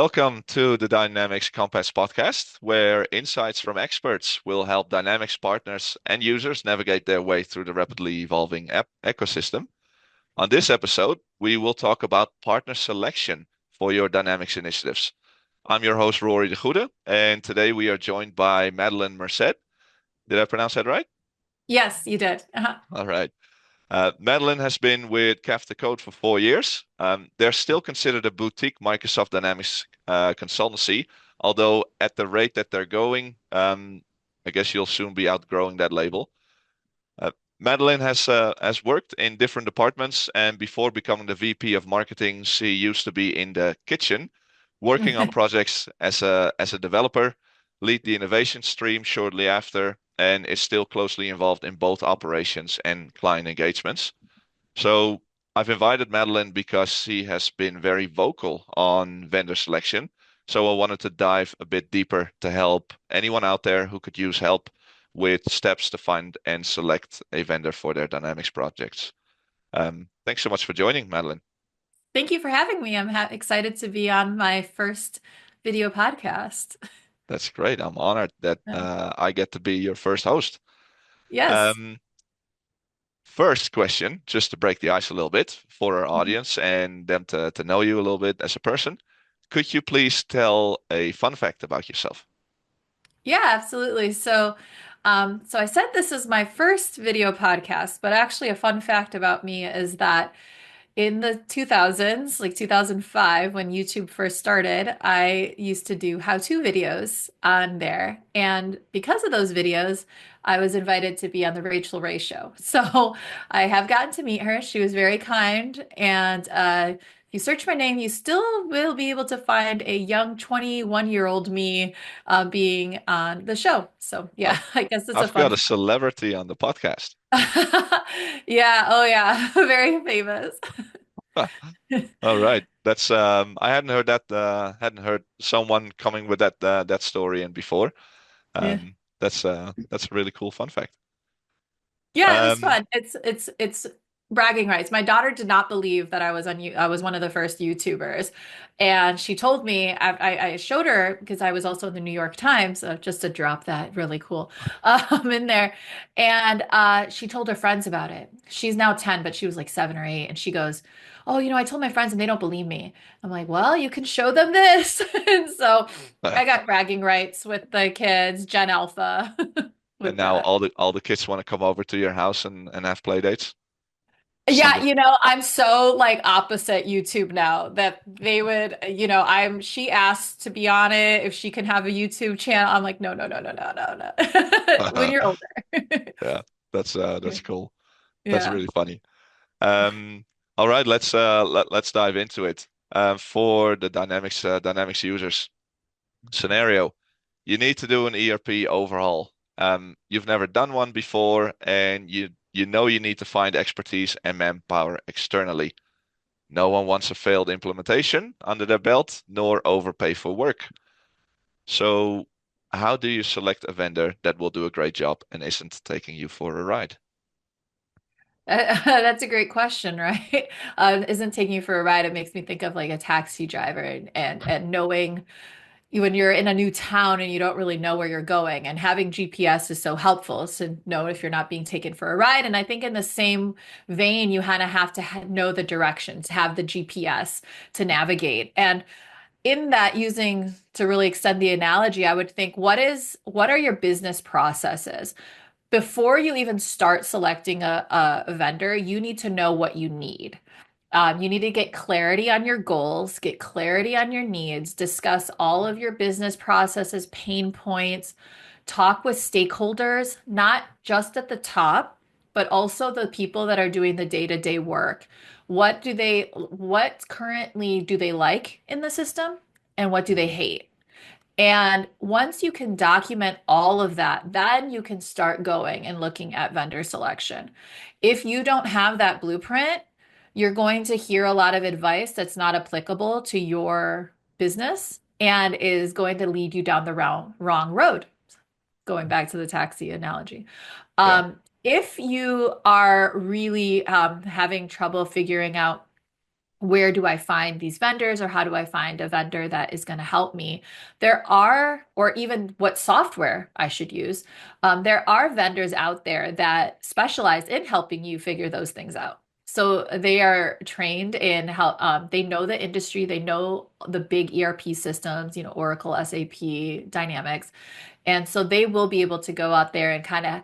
Welcome to the Dynamics Compass podcast, where insights from experts will help Dynamics partners and users navigate their way through the rapidly evolving app ecosystem. On this episode, we will talk about partner selection for your Dynamics initiatives. I'm your host, Rory the Good, and today we are joined by Madeline Merced. Did I pronounce that right? Yes, you did. All right. Madeline has been with Caf the Code for 4 years. They're still considered a boutique Microsoft Dynamics consultancy, although at the rate that they're going, I guess you'll soon be outgrowing that label. Uh, Madeline has worked in different departments, and before becoming the VP of marketing, she used to be in the kitchen, working on projects as a developer, lead the innovation stream shortly after, and is still closely involved in both operations and client engagements. So I've invited Madeline because she has been very vocal on vendor selection. So I wanted to dive a bit deeper to help anyone out there who could use help with steps to find and select a vendor for their Dynamics projects. Thanks so much for joining, Madeline. Thank you for having me. I'm ha excited to be on my first video podcast. That's great. I'm honored that Yeah. I get to be your first host. Yes. Um, First question, just to break the ice a little bit for our Mhm. audience and them to know you a little bit as a person. Could you please tell a fun fact about yourself? Yeah, absolutely. So I said this is my first video podcast, but actually a fun fact about me is that in the 2000s, like 2005, when YouTube first started, I used to do how-to videos on there. And because of those videos, I was invited to be on the Rachel Ray show. So I have gotten to meet her. She was very kind. And if you search my name, you still will be able to find a young 21-year-old me being on the show. So yeah, I've I guess it's a I've fun got a fact. celebrity on the podcast. Yeah, oh yeah, very famous. All right. That's I hadn't heard that hadn't heard someone coming with that story in before. Yeah. That's a really cool fun fact. Yeah, it was Um fun. It's bragging rights. My daughter did not believe that I was one of the first YouTubers, and she told me I showed her because I was also in the New York Times, just to drop that really cool in there, and she told her friends about it. She's now 10, but she was like 7 or 8, and she goes, "Oh, I told my friends and they don't believe me." I'm like, "Well, you can show them this," and so I got bragging rights with the kids, Gen Alpha, and with now that. all the kids want to come over to your house and have play dates. Send Yeah, it. I'm so like opposite YouTube now that they would, she asked to be on it if she can have a YouTube channel. I'm like, no, no, no, no, no, no, no. When you're older. Yeah, Yeah. that's cool. That's Yeah. really funny. Um, all right, let's dive into it. For the Dynamics users scenario, you need to do an ERP overhaul. You've never done one before, and you know you need to find expertise and manpower externally. No one wants a failed implementation under their belt, nor overpay for work. So, how do you select a vendor that will do a great job and isn't taking you for a ride? That's a great question, right? Isn't taking you for a ride. It makes me think of like a taxi driver and knowing when you're in a new town and you don't really know where you're going, and having GPS is so helpful to know if you're not being taken for a ride. And I think in the same vein, you kind of have to know the directions, have the GPS to navigate. And in that, using to really extend the analogy, I would think, what are your business processes? Before you even start selecting a vendor, you need to know what you need. You need to get clarity on your goals, get clarity on your needs, discuss all of your business processes, pain points, talk with stakeholders, not just at the top, but also the people that are doing the day-to-day work. What currently do they like in the system, and what do they Mhm. hate? And once you can document all of that, then you can start going and looking at vendor selection. If you don't have that blueprint, you're going to hear a lot of advice that's not applicable to your business and is going to lead you down the wrong road. Going back to the taxi analogy. Yeah. If you are really having trouble figuring out where do I find these vendors or how do I find a vendor that is going to help me? There are, or even what software I should use. There are vendors out there that specialize in helping you figure those things out. So they are trained in how they know the industry, they know the big ERP systems, Oracle, SAP, Dynamics. And so they will be able to go out there and kind of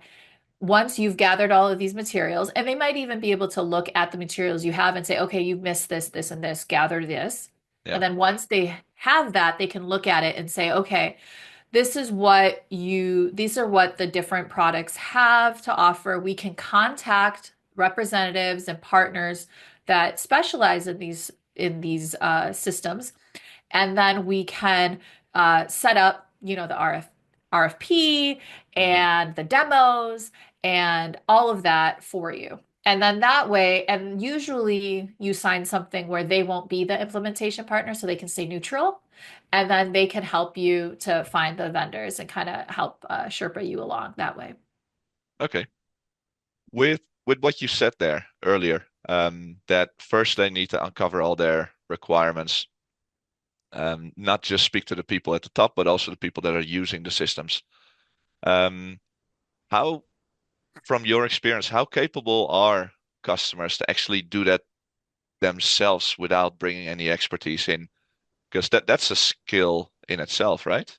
once you've gathered all of these materials, and they might even be able to look at the materials you have and say, okay, you've missed this, this, and this, gather this. Yeah. And then once they have that, they can look at it and say, okay, these are what the different products have to offer. We can contact representatives and partners that specialize in these systems, and then we can set up, the RFP Hmm. and the demos and all of that for you. And then that way, and usually you sign something where they won't be the implementation partner, so they can stay neutral. And then they can help you to find the vendors and kind of help Sherpa you along that way. Okay. With what you said there earlier, that first they need to uncover all their requirements, not just speak to the people at the top, but also the people that are using the systems. Um, how, from your experience, how capable are customers to actually do that themselves without bringing any expertise in? Because that's a skill in itself, right?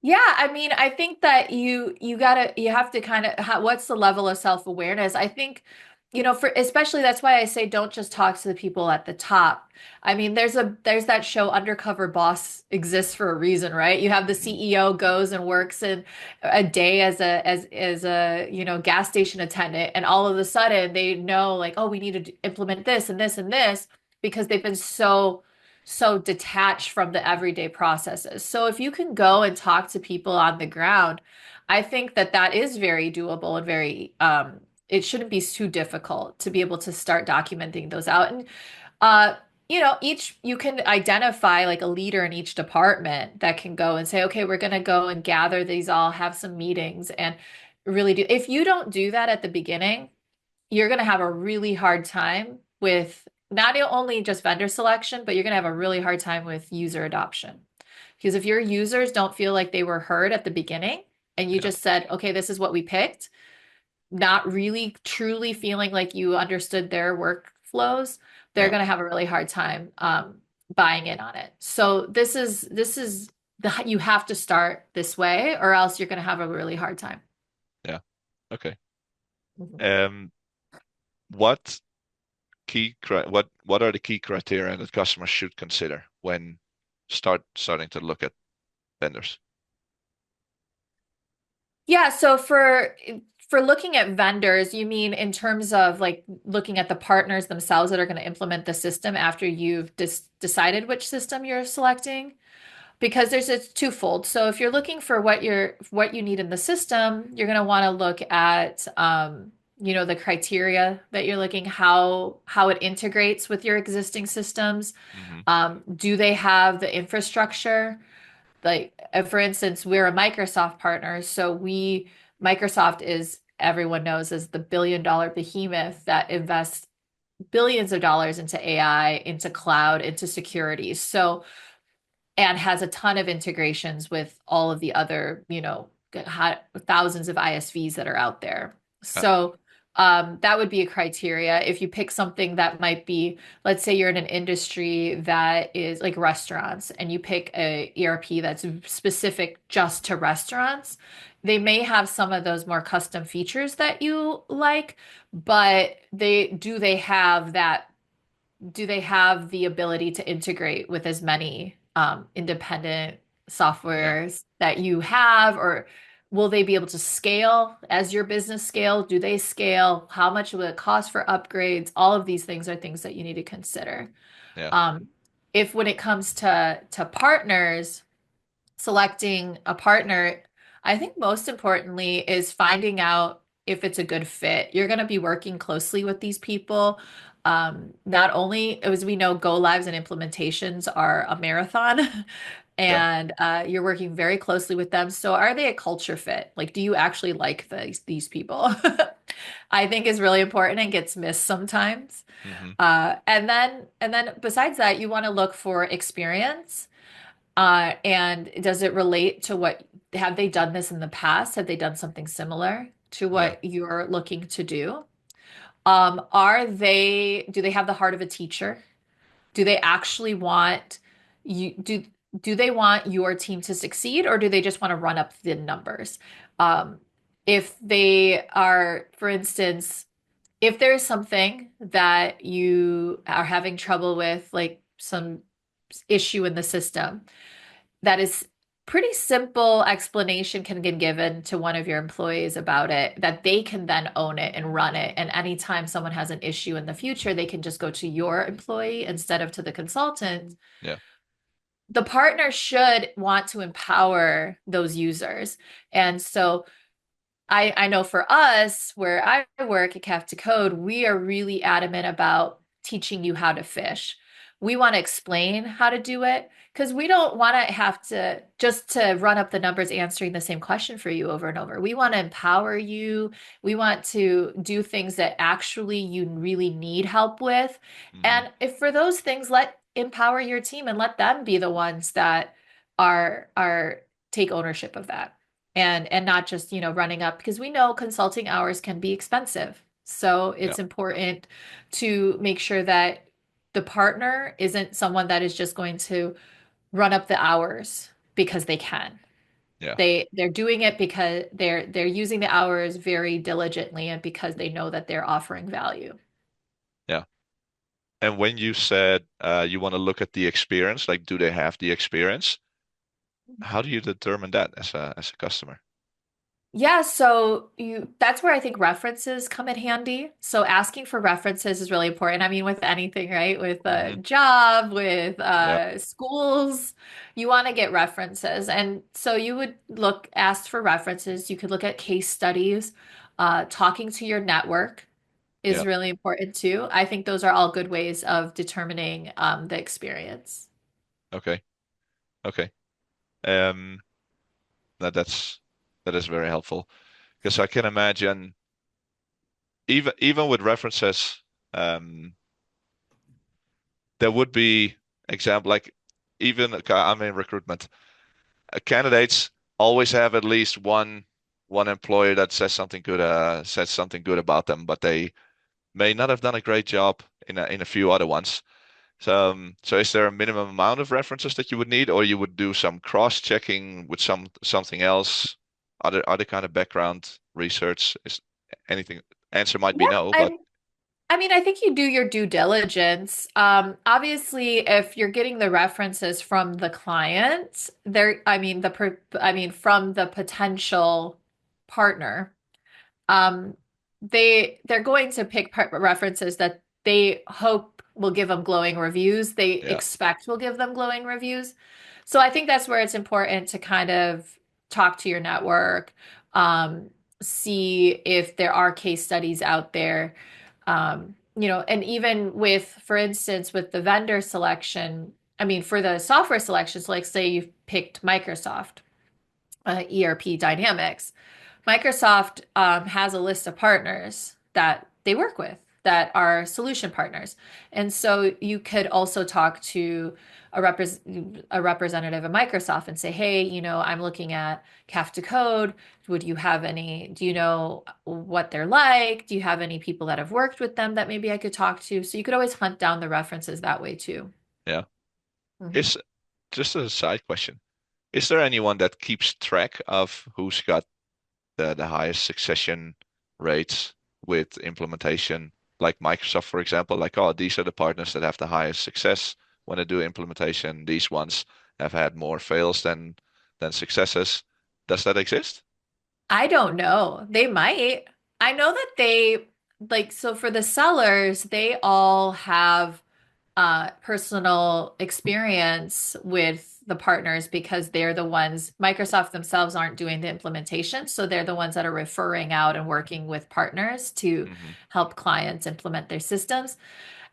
Yeah, I mean, I think that you have to kind of what's the level of self-awareness? I think, for especially that's why I say don't just talk to the people at the top. I mean, there's that show Undercover Boss exists for a reason, right? You have the Hmm. CEO goes and works in a day as a, gas station attendant, and all of a sudden they know like, oh, we need to implement this and this and this because they've been so detached from the everyday processes. So if you can go and talk to people on the ground, I think that that is very doable and very it shouldn't be too difficult to be able to start documenting those out. And uh each you can identify like a leader in each department that can go and say, okay, we're going to go and gather these all, have some meetings and really do. If you don't do that at the beginning, you're going to have a really hard time with not only just vendor selection, but you're going to have a really hard time with user adoption. Because if your users don't feel like they were heard at the beginning and you Yeah, just said, okay, this is what we picked, not really truly feeling like you understood their workflows, they're yeah, going to have a really hard time buying in on it. So this is you have to start this way, or else you're going to have a really hard time. yeah. Okay. Mhm. Um, what what are the key criteria that customers should consider when starting to look at vendors? Yeah, so for looking at vendors, you mean in terms of like looking at the partners themselves that are going to implement the system after you've decided which system you're selecting? Because it's twofold. So if you're looking for what you need in the system, you're going to want to look at the criteria that you're looking, how it integrates with your existing systems. Hmm. Do they have the infrastructure? Like for instance, we're a Microsoft partner, so Microsoft is everyone knows is the billion-dollar behemoth that invests billions of dollars into AI, into cloud, into security. So and has a ton of integrations with all of the other, thousands of ISVs that are out there. Yeah. So that would be a criteria. If you pick something that might be, let's say you're in an industry that is like restaurants, and you pick a ERP that's specific just to restaurants, they may have some of those more custom features that you like, but do they have the ability to integrate with as many independent Yeah. softwares that you have, or will they be able to scale as your business scale? Do they scale? How much will it cost for upgrades? All of these things are things that you need to consider. Yeah. Um, if when it comes to partners, selecting a partner, I think most importantly is finding out if it's a good fit. You're going to be working closely with these people. Not only, as we know, go lives and implementations are a marathon, Yeah. and you're working very closely with them. So, are they a culture fit? Like, do you actually like these people? I think is really important and gets missed sometimes. Hmm. And then besides that, you want to look for experience. And does it relate to what have they done this in the past? Have they done something similar to Yeah. what you're looking to do? Do they have the heart of a teacher? Do they actually want you do they want your team to succeed or do they just want to run up the numbers? Um, if they are, for instance, if there's something that you are having trouble with, like some issue in the system, that is pretty simple explanation can get given to one of your employees about it, that they can then own it and run it. And anytime someone has an issue in the future, they can just go to your employee instead of to the consultant. Yeah. The partner should want to empower those users. And so I know for us, where I work at Caf to Code, we are really adamant about teaching you how to fish. We want to explain how to do it because we don't want to have to just to run up the numbers answering the same question for you over and over. We want to empower you. We want to do things that actually you really need help with. Hmm. And if for those things, let empower your team and let them be the ones that are take ownership of that and not just, running up because we know consulting hours can be expensive. So Yeah. it's important to make sure that the partner isn't someone that is just going to run up the hours because they can. Yeah. They're doing it because they're using the hours very diligently and because they know that they're offering value. Yeah. And when you said you want to look at the experience, like do they have the experience? How do you determine that as a customer? Yeah, so you that's where I think references come in handy. So asking for references is really important. I mean, with anything, right? With a Hmm. job, with Yeah. schools, you want to get references. And so you would ask for references. You could look at case studies. Talking to your network is Yeah. really important too. I think those are all good ways of determining the experience. Okay. Okay. Um, that's that is very helpful because I can imagine even with references, um, there would be example like even okay, I'm in recruitment. Candidates always have at least one employer that says something good about them, but they may not have done a great job in a few other ones. So is there a minimum amount of references that you would need, or you would do some cross-checking with something else, other kind of background research? Is anything? Answer might be Yeah, no, but I mean, I think you do your due diligence. Obviously, if you're getting the references from the client, from the potential partner, um, they're going to pick references that they hope will give them glowing reviews. They yeah, expect will give them glowing reviews. So I think that's where it's important to kind of talk to your network, um, see if there are case studies out there. And even with, for instance, with the vendor selection, I mean, for the software selections, like say you've picked Microsoft, ERP Dynamics. Microsoft has a list of partners that they work with that are solution partners. And so you could also talk to a representative of Microsoft and say, hey, I'm looking at CAF to Code. Do you know what they're like? Do you have any people that have worked with them that maybe I could talk to? So you could always hunt down the references that way too. yeah. Mhm. Is just a side question. Is there anyone that keeps track of who's got the highest succession rates with implementation, like Microsoft, for example, like, oh, these are the partners that have the highest success when they do implementation. These ones have had more fails than successes. Does that exist? I don't know. They might. I know that so for the sellers, they all have personal experience with the partners because they're the ones, Microsoft themselves aren't doing the implementation. So they're the ones that are referring out and working with partners to Hmm. help clients implement their systems.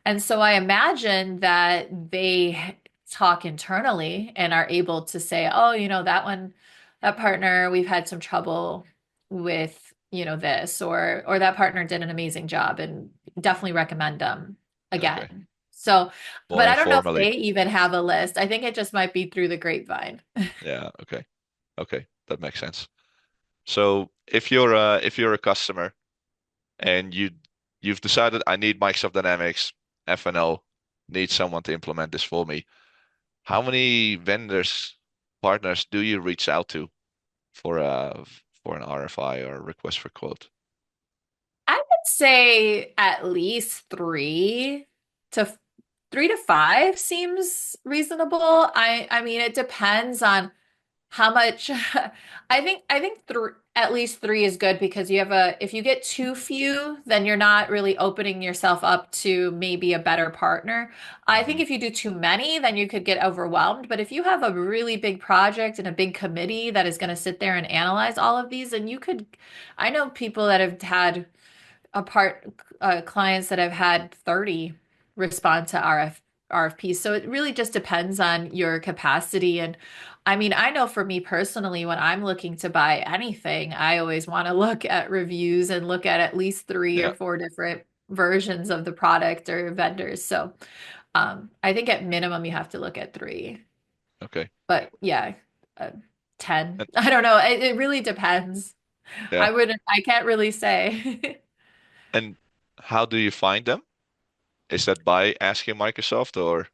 And so I imagine that they talk internally and are able to say, oh, that one, that partner, we've had some trouble with, this, or that partner did an amazing job, and definitely recommend them Okay. again. So, More but I don't know if informally. they even have a list. I think it just might be through the grapevine. Yeah. Okay. Okay. That makes sense. So if you're a customer and you've decided I need Microsoft Dynamics F&O, need someone to implement this for me, how many vendors, partners do you reach out to for an RFI or request for quote? I would say at least to 3 to 5 seems reasonable. I mean, it depends on how much. I think at least three is good because if you get too few, then you're not really opening yourself up to maybe a better partner. I think Hmm. if you do too many, then you could get overwhelmed. But if you have a really big project and a big committee that is going to sit there and analyze all of these, and I know people that have had apart clients that have had 30 respond to RFPs. So it really just depends on your capacity. And I mean, I know for me personally, when I'm looking to buy anything, I always want to look at reviews and look at least three or Yeah. four different versions of the product or vendors. So I think at minimum you have to look at three. Okay. But yeah, uh, 10. And I don't know. It really depends. yeah. I can't really say. And how do you find them? Is that by asking Microsoft or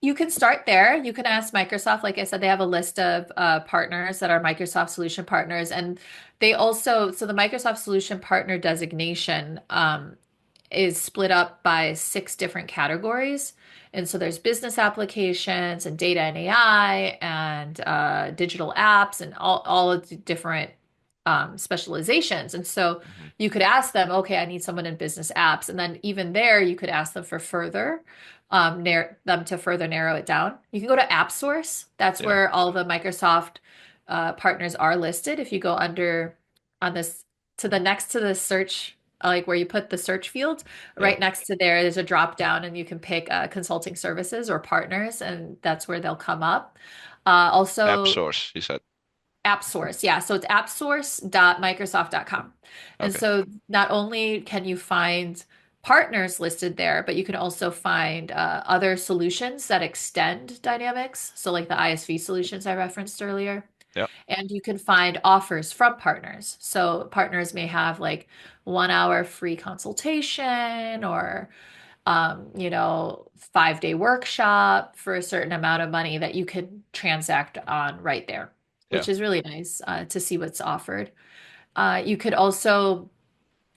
You can start there. You can ask Microsoft. Like I said, they have a list of partners that are Microsoft solution partners. And so the Microsoft solution partner designation is split up by 6 different categories. And so there's business applications and data and AI and digital apps and all of the different specializations. And so Mhm. you could ask them, okay, I need someone in business apps. And then even there, you could ask them for them to further narrow it down. You can go to AppSource. That's Yeah. where all the Microsoft partners are listed. If you go under on this to the next to the search, like where you put the search field, Yeah. right next to there's a drop down, and you can pick consulting services or partners, and that's where they'll come up. App Also, source, you said. AppSource, yeah. So it's appsource.microsoft.com. And Okay. so not only can you find partners listed there, but you can also find other solutions that extend Dynamics. So like the ISV solutions I referenced earlier. Yeah. And you can find offers from partners. So partners may have like 1 hour free consultation or 5-day workshop for a certain amount of money that you could transact on right there, Yeah. which is really nice to see what's offered. You could also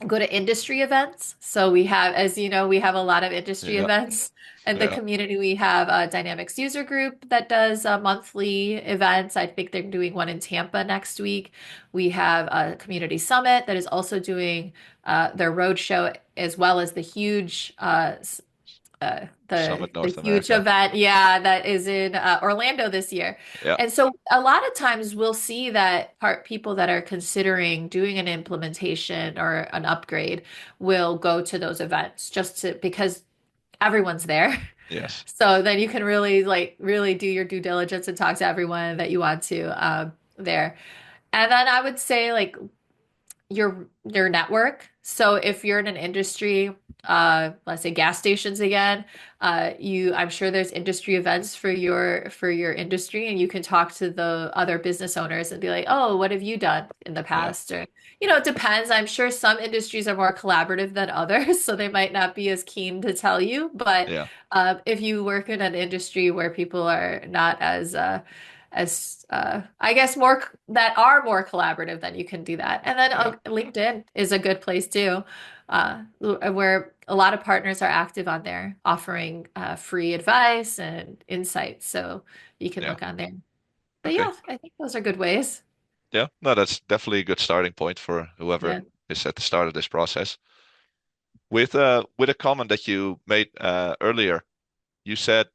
go to industry events. So we have, as you know, we have a lot of industry Yeah. events. In the Yeah. community, we have a Dynamics user group that does monthly events. I think they're doing one in Tampa next week. We have a community summit that is also doing their roadshow as well as the huge Summit the North huge America. event, yeah, that is in Orlando this year. Yeah. And so a lot of times we'll see that part people that are considering doing an implementation or an upgrade will go to those events just to because everyone's there. Yes. So then you can really do your due diligence and talk to everyone that you want to there. And then I would say like your network. So if you're in an industry, let's say gas stations again, I'm sure there's industry events for your industry, and you can talk to the other business owners and be like, oh, what have you done in the Yeah. past? Or, it depends. I'm sure some industries are more collaborative than others, so they might not be as keen to tell you. But Yeah. if you work in an industry where people are not I guess that are more collaborative, then you can do that. And then Yeah. LinkedIn is a good place too, where a lot of partners are active on there, offering free advice and insights. So you can Yeah. look on there. But Okay. yeah, I think those are good ways. Yeah. No, that's definitely a good starting point for whoever Yeah. is at the start of this process. With a comment that you made earlier, you said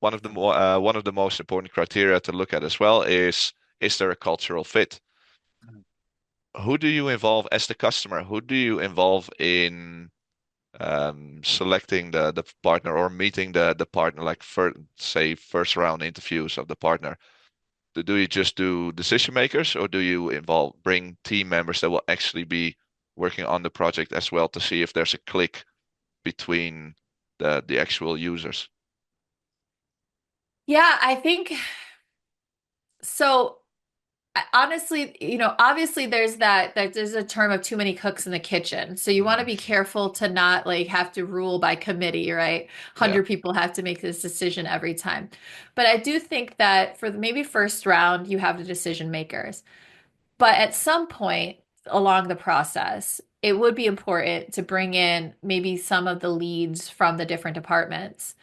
one of the most important criteria to look at as well is there a cultural fit? Who do you involve as the customer? Who do you involve in selecting the partner or meeting the partner, like say first round interviews of the partner? do you just do decision makers, or do you bring team members that will actually be working on the project as well to see if there's a click between the actual users? Yeah, I think so. Honestly, obviously there's a term of too many cooks in the kitchen. So you want to Hmm. be careful to not like have to rule by committee, right? Yeah, 100 people have to make this decision every time. But I do think that for maybe first round, you have the decision makers. But at some point along the process, it would be important to bring in maybe some of the leads from the different departments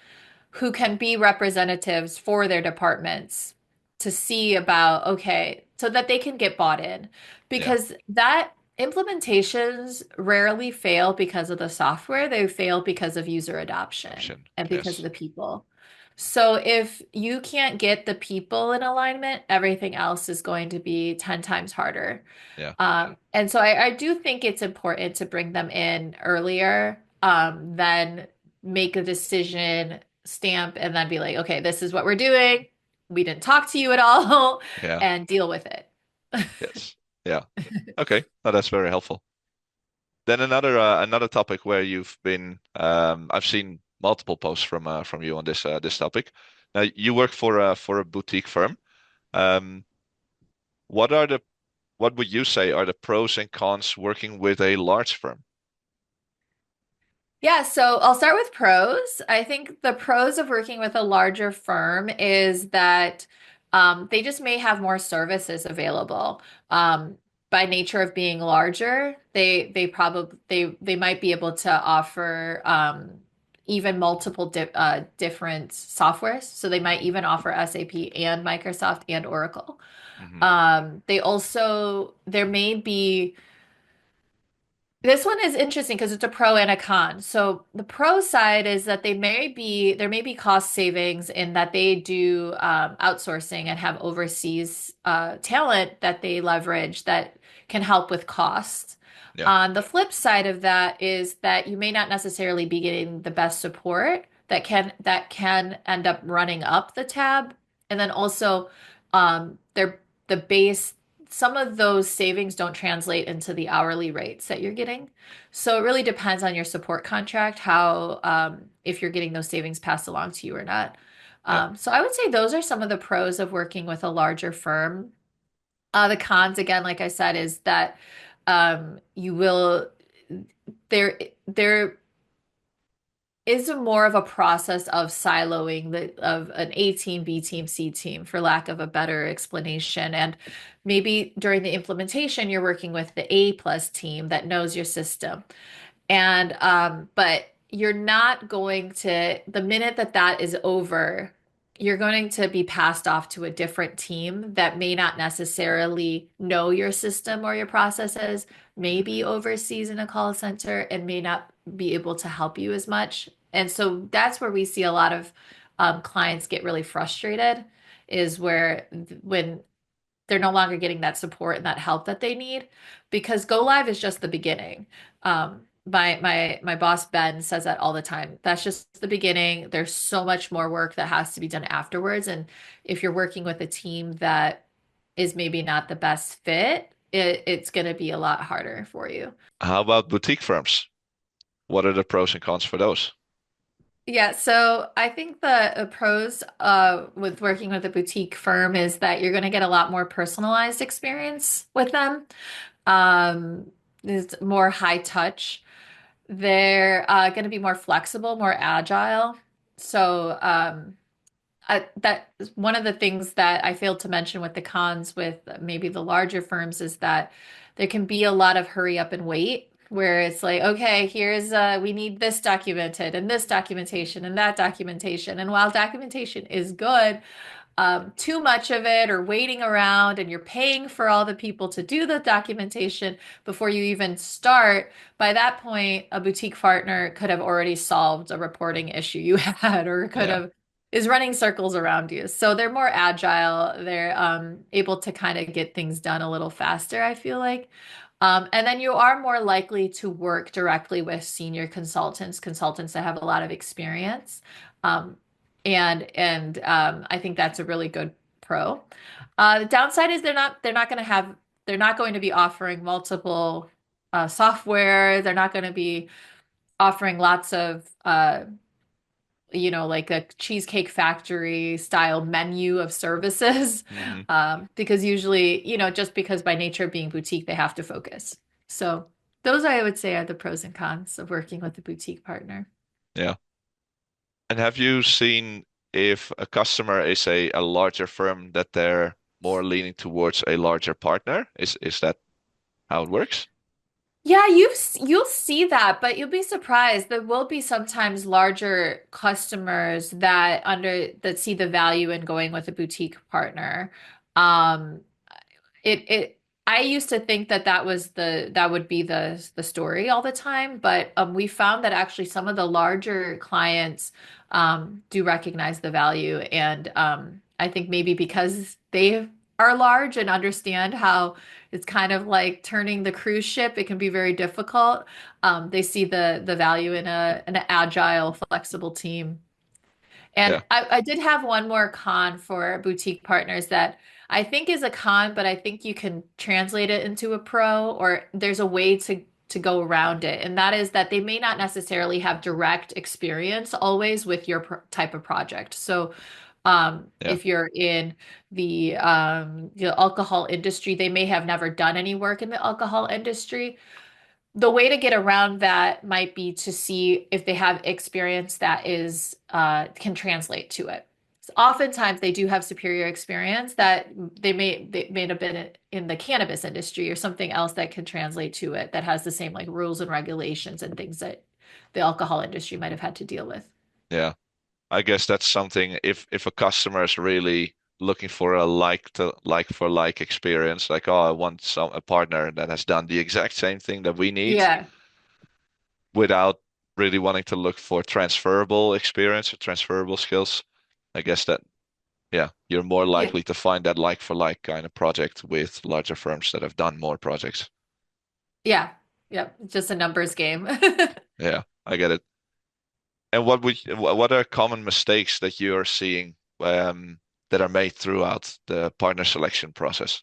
who can be representatives for their departments to see about, okay, so that they can get bought in. yeah, Because that implementations rarely fail because of the software, they fail because of user adoption option. and because of Yes, the people. So if you can't get the people in alignment, everything else is going to be 10 times harder. yeah, And so I do think it's important to bring them in earlier, than make a decision, stamp, and then be like, okay, this is what we're doing. We didn't talk to you at all, yeah, and deal with it. yes, yeah. Okay, no, that's very helpful. Then another topic where you've been, I've seen multiple posts from you on this topic. Now you work for a boutique firm. Um, what are the what would you say are the pros and cons working with a large firm? Yeah, so I'll start with pros. I think the pros of working with a larger firm is that they just may have more services available. By nature of being larger, they might be able to offer even multiple different softwares. So they might even offer SAP and Microsoft and Oracle. Hmm. There may be this one is interesting because it's a pro and a con. So the pro side is that there may be cost savings in that they do outsourcing and have overseas talent that they leverage that can help with costs. Yeah, On the flip side of that is that you may not necessarily be getting the best support that can end up running up the tab. And then also the base some of those savings don't translate into the hourly rates that you're getting. So it really depends on your support contract, how if you're getting those savings passed along to you or not. yeah. So I would say those are some of the pros of working with a larger firm. The cons, again, like I said, is that you will there is a more of a process of siloing of an A team, B team, C team, for lack of a better explanation. And maybe during the implementation, you're working with the A plus team that knows your system. And but you're not going to, the minute that that is over, you're going to be passed off to a different team that may not necessarily know your system or your processes, maybe overseas in a call center, and may not be able to help you as much. And so that's where we see a lot of clients get really frustrated, is when they're no longer getting that support and that help that they need, because go live is just the beginning. My boss Ben says that all the time. That's just the beginning. There's so much more work that has to be done afterwards. And if you're working with a team that is maybe not the best fit, it's going to be a lot harder for you. How about boutique firms? What are the pros and cons for those? Yeah, so I think the pros with working with a boutique firm is that you're going to get a lot more personalized experience with them. It's more high touch. They're going to be more flexible, more agile. So that is one of the things that I failed to mention with the cons with maybe the larger firms is that there can be a lot of hurry up and wait. Where it's like, okay, here's we need this documented and this documentation and that documentation. And while documentation is good, too much of it or waiting around and you're paying for all the people to do the documentation before you even start, by that point, a boutique partner could have already solved a reporting issue you had or could Yeah. have is running circles around you. So they're more agile. They're able to kind of get things done a little faster, I feel like. And then you are more likely to work directly with senior consultants that have a lot of experience. Um, and I think that's a really good pro. The downside is they're not going to be offering multiple software. They're not going to be offering lots of like a Cheesecake Factory style menu of services. Hmm. Because usually, just because by nature of being boutique, they have to focus. So those I would say are the pros and cons of working with a boutique partner. Yeah. And have you seen if a customer is a larger firm that they're more leaning towards a larger partner? Is that how it works? Yeah, you'll see that, but you'll be surprised. There will be sometimes larger customers that see the value in going with a boutique partner. Um, it I used to think that that would be the story all the time, but we found that actually some of the larger clients do recognize the value, and I think maybe because they are large and understand how it's kind of like turning the cruise ship, it can be very difficult. They see the value in an agile, flexible team. And Yeah. I did have one more con for boutique partners that I think is a con, but I think you can translate it into a pro, or there's a way to go around it. And that is that they may not necessarily have direct experience always with your type of project. So Yeah. if you're in the alcohol industry, they may have never done any work in the alcohol industry. The way to get around that might be to see if they have experience that is can translate to it. So oftentimes they do have superior experience that they may have been in the cannabis industry or something else that can translate to it that has the same like rules and regulations and things that the alcohol industry might have had to deal with. Yeah. I guess that's something if a customer is really looking for a like for like experience, like, oh, I want a partner that has done the exact same thing that we need Yeah. without really wanting to look for transferable experience or transferable skills. I guess that, yeah, you're more Yeah. likely to find that like for like kind of project with larger firms that have done more projects. Yeah. Yep. It's just a numbers game. Yeah, I get it. And what are common mistakes that you are seeing that are made throughout the partner selection process?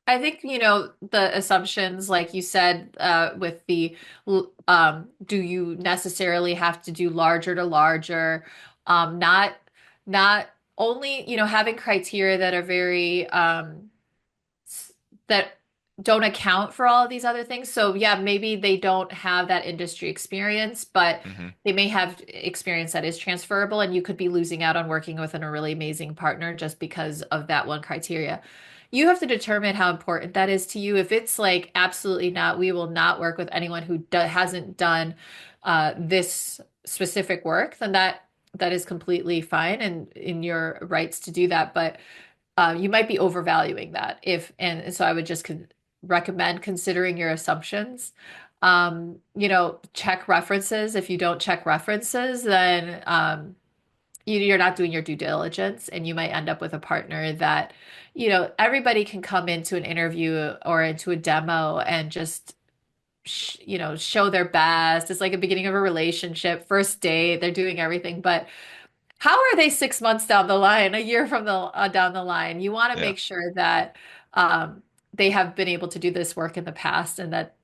I think, the assumptions, like you said, with do you necessarily have to do larger to larger? Not, not only, having criteria that are very, that don't account for all of these other things. So yeah, maybe they don't have that industry experience, but Hmm. they may have experience that is transferable, and you could be losing out on working with a really amazing partner just because of that one criteria. You have to determine how important that is to you. If it's like absolutely not, we will not work with anyone who hasn't done this specific work, then that is completely fine and in your rights to do that. But you might be overvaluing that and so I would just recommend considering your assumptions. Check references. If you don't check references, then you're not doing your due diligence, and you might end up with a partner that, everybody can come into an interview or into a demo and just show their best. It's like a beginning of a relationship, first date, they're doing everything, but how are they 6 months down the line, a year from the down the line? You want to Yeah, make sure that um, they have been able to do this work in the past, and that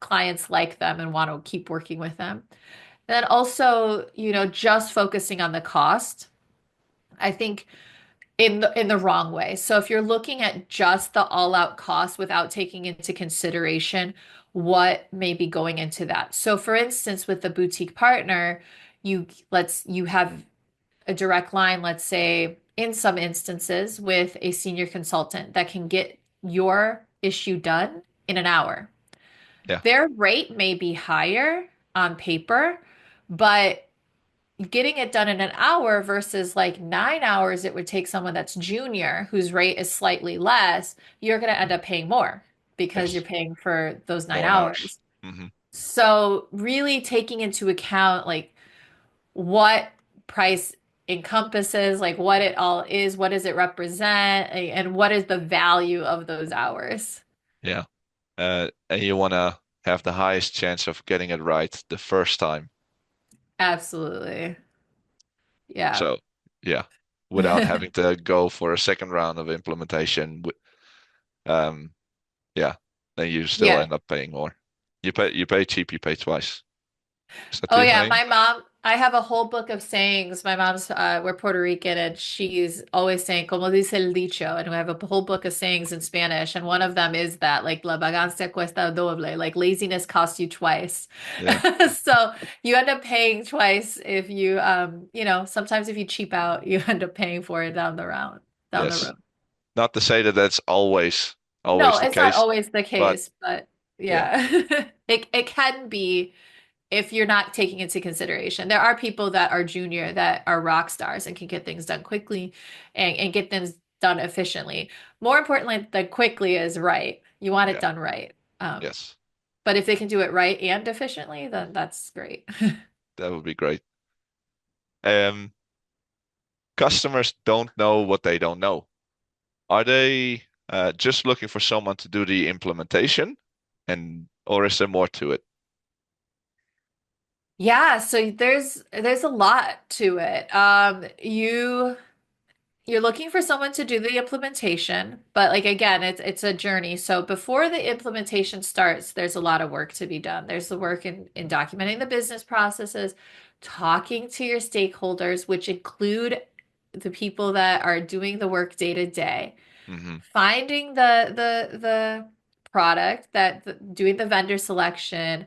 clients like them and want to keep working with them. And then also, just focusing on the cost, I think in the wrong way. So if you're looking at just the all-out cost without taking into consideration what may be going into that. So for instance, with the boutique partner, you have a direct line, let's say, in some instances, with a senior consultant that can get your issue done in an hour. yeah, Their rate may be higher on paper, but getting it done in an hour versus like 9 hours it would take someone that's junior, whose rate is slightly less, you're going to end up paying more because you're yes, paying for those nine more hours. hours. Hmm. So, really taking into account like what price encompasses, like what it all is, what does it represent, and what is the value of those hours. Yeah, and you want to have the highest chance of getting it right the first time. Absolutely. Yeah. So, yeah. without having to go for a second round of implementation. Um, yeah, then you still Yeah. end up paying more. You pay cheap, you pay twice. Is that Oh the yeah, saying? my mom, I have a whole book of sayings. My mom's we're Puerto Rican and she's always saying como dice el dicho, and we have a whole book of sayings in Spanish and one of them is that like la vagancia cuesta doble, like laziness costs you twice. Yeah. So you end up paying twice if you sometimes if you cheap out, you end up paying for it down the Yes. road. Not to say that that's always No, the it's not case, always the but case, but yeah, yeah. It can be if you're not taking into consideration. There are people that are junior that are rock stars and can get things done quickly and get things done efficiently. More importantly than quickly is right. You want it yeah, done right. yes, But if they can do it right and efficiently, then that's great. that would be great. Um, Customers don't know what they don't know. Are they just looking for someone to do the implementation, and or is there more to it? Yeah, so there's a lot to it. You're looking for someone to do the implementation, but like again, it's a journey. So before the implementation starts, there's a lot of work to be done. There's the work in documenting the business processes, talking to your stakeholders, which include the people that are doing the work day to day, Hmm. finding the product doing the vendor selection,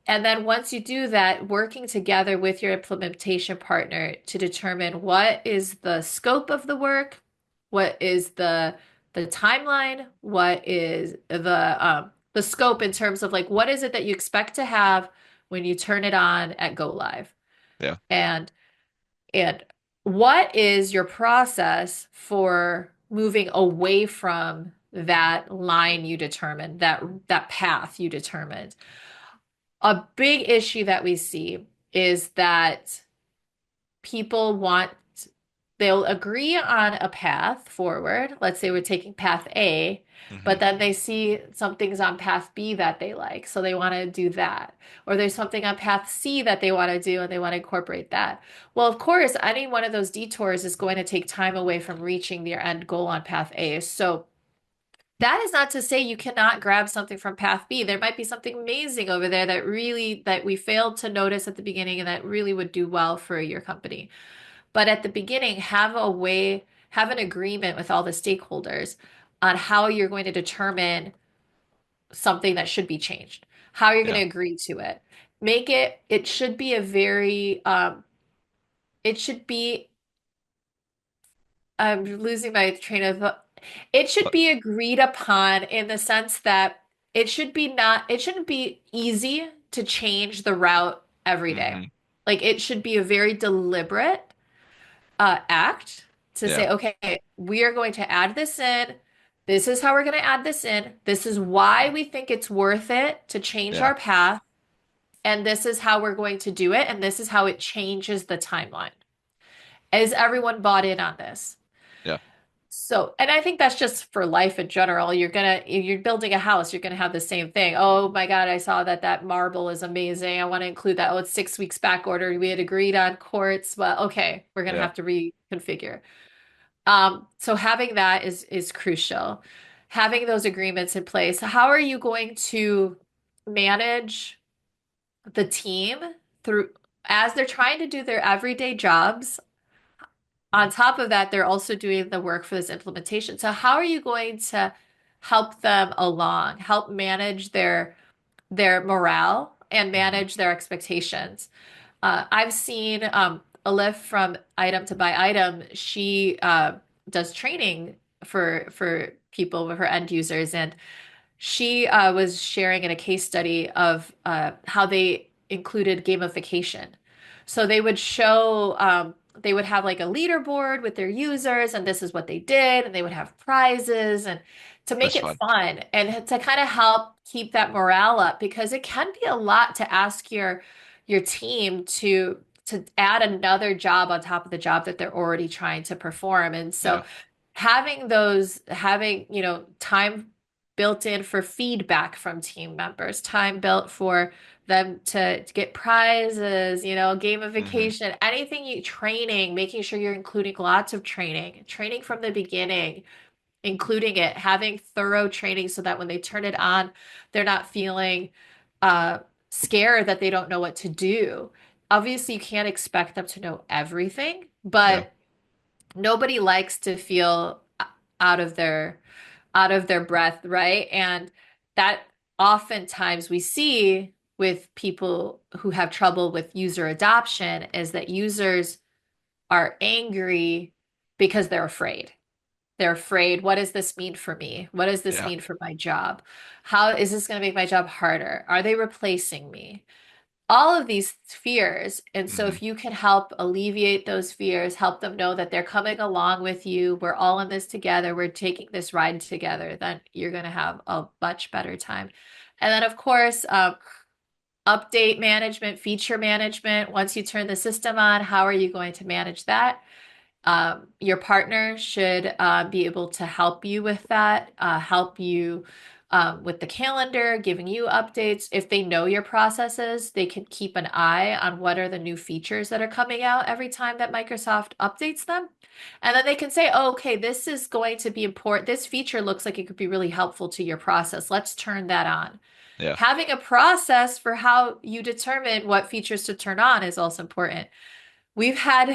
and then once you do that, working together with your implementation partner to determine what is the scope of the work, what is the timeline, what is the scope in terms of like what is it that you expect to have when you turn it on at go live, Yeah, and and what is your process for moving away from that line you determined, that path you determined. A big issue that we see is that people want, they'll agree on a path forward. Let's say we're taking path A, hmm, but then they see some things on path B that they like. So they want to do that. Or there's something on path C that they want to do and they want to incorporate that. Well, of course, any one of those detours is going to take time away from reaching their end goal on path A. So that is not to say you cannot grab something from path B. There might be something amazing over there that we failed to notice at the beginning and that really would do well for your company. But at the beginning, have an agreement with all the stakeholders on how you're going to determine something that should be changed, how you're going yeah. to agree to it. It should be a very, it should be, I'm losing my train of thought. It should But be agreed upon in the sense that it shouldn't be easy to change the route every day. hmm, Like it should be a very deliberate act to yeah, say, okay, we are going to add this in. This is how we're going to add this in. This is why we think it's worth it to change yeah, our path. And this is how we're going to do it. And this is how it changes the timeline. Is everyone bought in on this? yeah, So, and I think that's just for life in general. If you're building a house, you're gonna have the same thing. Oh my God, I saw that marble is amazing. I want to include that. Oh, it's 6 weeks back order. We had agreed on quartz, but okay, we're gonna yeah. have to reconfigure. So having that is crucial. Having those agreements in place. How are you going to manage the team through as they're trying to do their everyday jobs? On top of that, they're also doing the work for this implementation. So how are you going to help them along, help manage their morale and Hmm. manage their expectations? I've seen a lift from item to buy item. She does training for people with her end users, and she was sharing in a case study of how they included gamification. So they would have like a leaderboard with their users, and this is what they did, and they would have prizes, and to make That's it fun. fun and to kind of help keep that morale up because it can be a lot to ask your team to add another job on top of the job that they're already trying to perform. And so Yeah, having time built in for feedback from team members, time built for them to get prizes, Hmm. gamification, anything training, making sure you're including lots of training from the beginning, including it, having thorough training so that when they turn it on, they're not feeling uh, scared that they don't know what to do. Obviously, you can't expect them to know everything, Yeah. but nobody likes to feel out of their out of their breath, right? And that oftentimes we see with people who have trouble with user adoption is that users are angry because they're afraid. They're afraid, what does this mean for me? What does this Yeah. mean for my job? How is this going to make my job harder? Are they replacing me? All of these fears. And so Hmm. if you can help alleviate those fears, help them know that they're coming along with you, we're all in this together, we're taking this ride together, then you're going to have a much better time. And then, of course, update management, feature management. Once you turn the system on, how are you going to manage that? Your partner should be able to help you with that, help you with the calendar, giving you updates. If they know your processes, they can keep an eye on what are the new features that are coming out every time that Microsoft updates them. And then they can say, oh, okay, this is going to be important. This feature looks like it could be really helpful to your process. Let's turn that on. Yeah. Having a process for how you determine what features to turn on is also important. We've had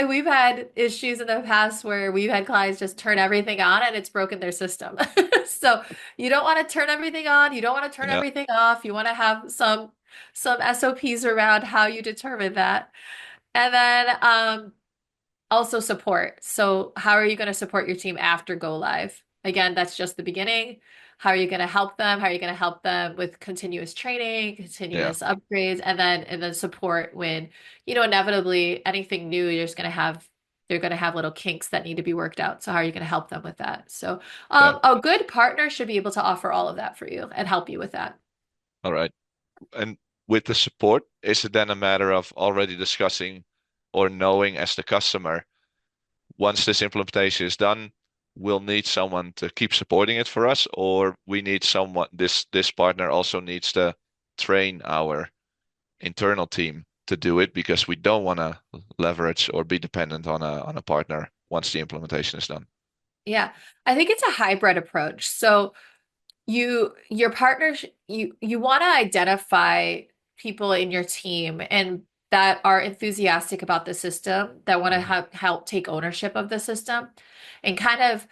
we've had issues in the past where we've had clients just turn everything on and it's broken their system. So you don't want to turn everything on, you don't want to turn Yeah. everything off. You want to have some SOPs around how you determine that. And then also support. So how are you going to support your team after go live? Again, that's just the beginning. How are you going to help them? How are you going to help them with continuous training, Yeah. continuous upgrades, and then support when, inevitably anything new, you're going to have little kinks that need to be worked out. So how are you going to help them with that? So Yeah. a good partner should be able to offer all of that for you and help you with that. All right. And with the support, is it then a matter of already discussing or knowing as the customer, once this implementation is done, we'll need someone to keep supporting it for us, or we need someone, this partner also needs to train our internal team to do it because we don't want to leverage or be dependent on a partner once the implementation is done. Yeah, I think it's a hybrid approach. So your partners, you want to identify people in your team and that are enthusiastic about the system, that want to Hmm. help take ownership of the system, and kind of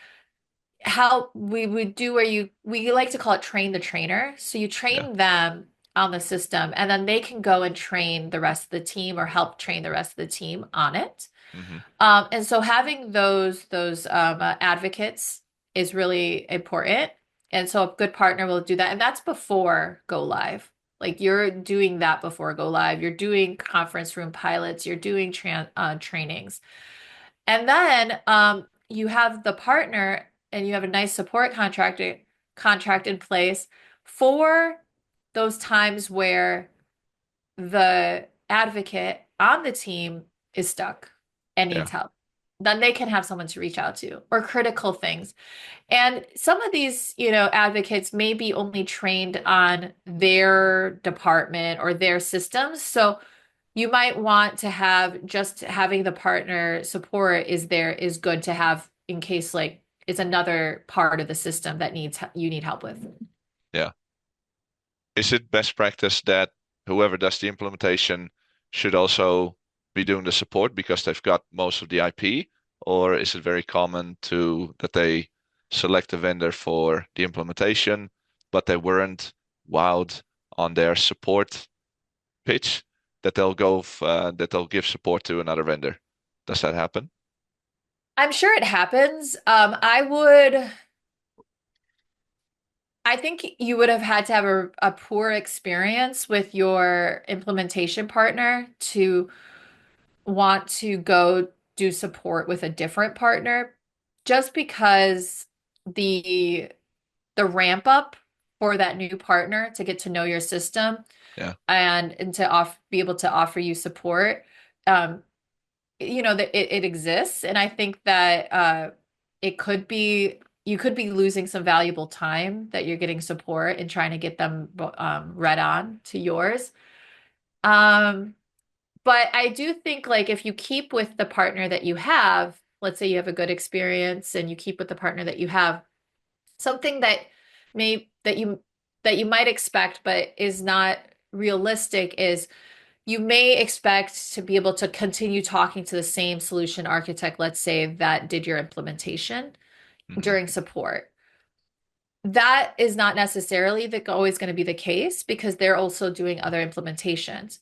how we would do where we like to call it train the trainer. So you Yeah. train them on the system, and then they can go and train the rest of the team or help train the rest of the team on it. Hmm. And so having those advocates is really important. And so a good partner will do that. And that's before go live. Like you're doing that before go live. You're doing conference room pilots. You're doing trainings. And then you have the partner and you have a nice support contract in place for those times where the advocate on the team is stuck and Yeah. needs help. Then they can have someone to reach out to or critical things. And some of these, advocates may be only trained on their department or their systems. So you might want to have just having the partner support is good to have in case like it's another part of the system that you need help with. Yeah. Is it best practice that whoever does the implementation should also be doing the support because they've got most of the IP? Or is it very common to that they select a vendor for the implementation, but they weren't wowed on their support pitch that they'll give support to another vendor? Does that happen? I'm sure it happens. I think you would have had to have a poor experience with your implementation partner to want to go do support with a different partner, just because the the ramp up for that new partner to get to know your system Yeah. and to be able to offer you support, um, that it exists, and I think that it could be. you could be losing some valuable time that you're getting support and trying to get them read on to yours. Um, but I do think like if you keep with the partner that you have, let's say you have a good experience and you keep with the partner that you have, something that may that you might expect but is not realistic is you may expect to be able to continue talking to the same solution architect, let's say, that did your implementation Mhm. during support. That is not necessarily always going to be the case because they're also doing other implementations.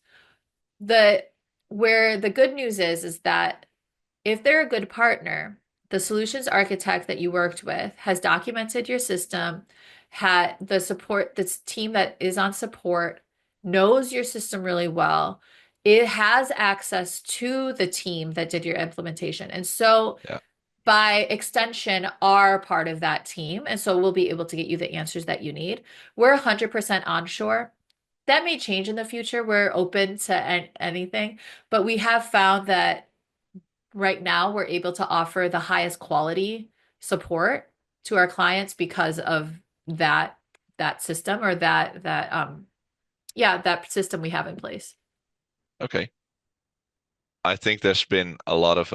The where the good news is that if they're a good partner, the solutions architect that you worked with has documented your system, had the support, this team that is on support knows your system really well. It has access to the team that did your implementation. And so Yeah. by extension, are part of that team. And so we'll be able to get you the answers that you need. We're 100% onshore. That may change in the future. We're open to anything, but we have found that right now we're able to offer the highest quality support to our clients because of that that system or that system we have in place. Okay. I think there's been a lot of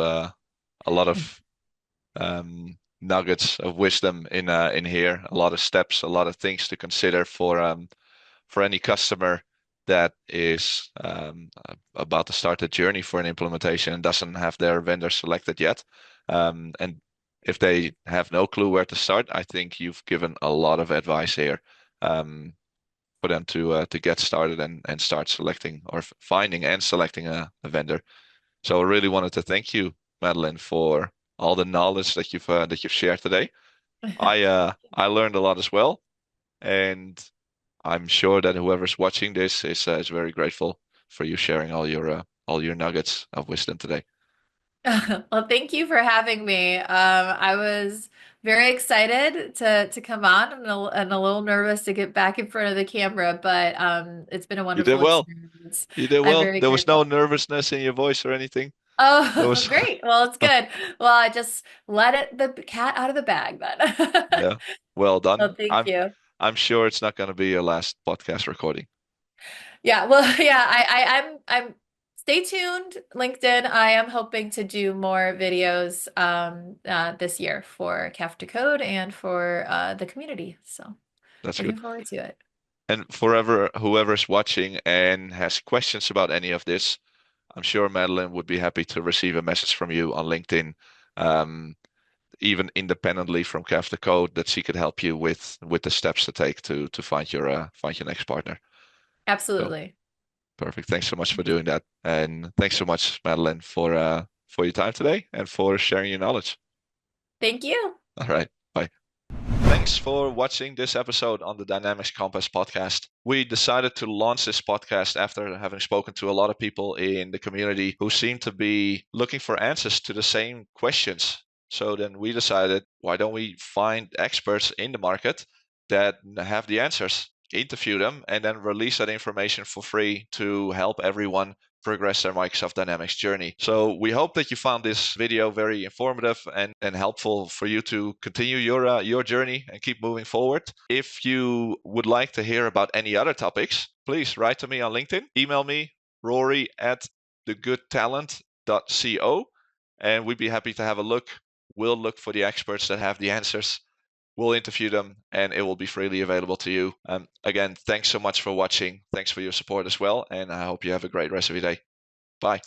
nuggets of wisdom in here, a lot of steps, a lot of things to consider for any customer that is about to start a journey for an implementation and doesn't have their vendor selected yet. And if they have no clue where to start, I think you've given a lot of advice here for them to get started and start selecting or finding and selecting a vendor. So I really wanted to thank you, Madeline, for all the knowledge that you've shared today. I learned a lot as well, and I'm sure that whoever's watching this is very grateful for you sharing all your nuggets of wisdom today. Well, thank you for having me. I was very excited to come on and a little nervous to get back in front of the camera, but it's been a You did wonderful well. experience. You did I'm well. very There was no grateful. nervousness in your voice or anything. There Oh, was, great. Well, it's good. Well, I just let the cat out of the bag then. yeah, well done. Well, thank you. I'm sure it's not going to be your last podcast recording. Yeah, well, yeah, I'm stay tuned, LinkedIn. I am hoping to do more videos this year for Caf Code and for the community. So That's looking good. forward to it. And forever, whoever's watching and has questions about any of this, I'm sure Madeline would be happy to receive a message from you on LinkedIn, um, even independently from Craft the Code, that she could help you with the steps to take to find your next partner. So Absolutely. perfect. Thanks so much for doing that, and thanks so much, Madeline, for your time today and for sharing your knowledge. Thank you. All right, bye. Thanks for watching this episode on the Dynamics Compass podcast. We decided to launch this podcast after having spoken to a lot of people in the community who seem to be looking for answers to the same questions. So then we decided, why don't we find experts in the market that have the answers, interview them, and then release that information for free to help everyone progress their Microsoft Dynamics journey. So we hope that you found this video very informative and helpful for you to continue your journey and keep moving forward. If you would like to hear about any other topics, please write to me on LinkedIn. Email me, Rory at thegoodtalent.co, and we'd be happy to have a look. We'll look for the experts that have the answers. We'll interview them and it will be freely available to you. Again, thanks so much for watching. Thanks for your support as well. And I hope you have a great rest of your day. Bye.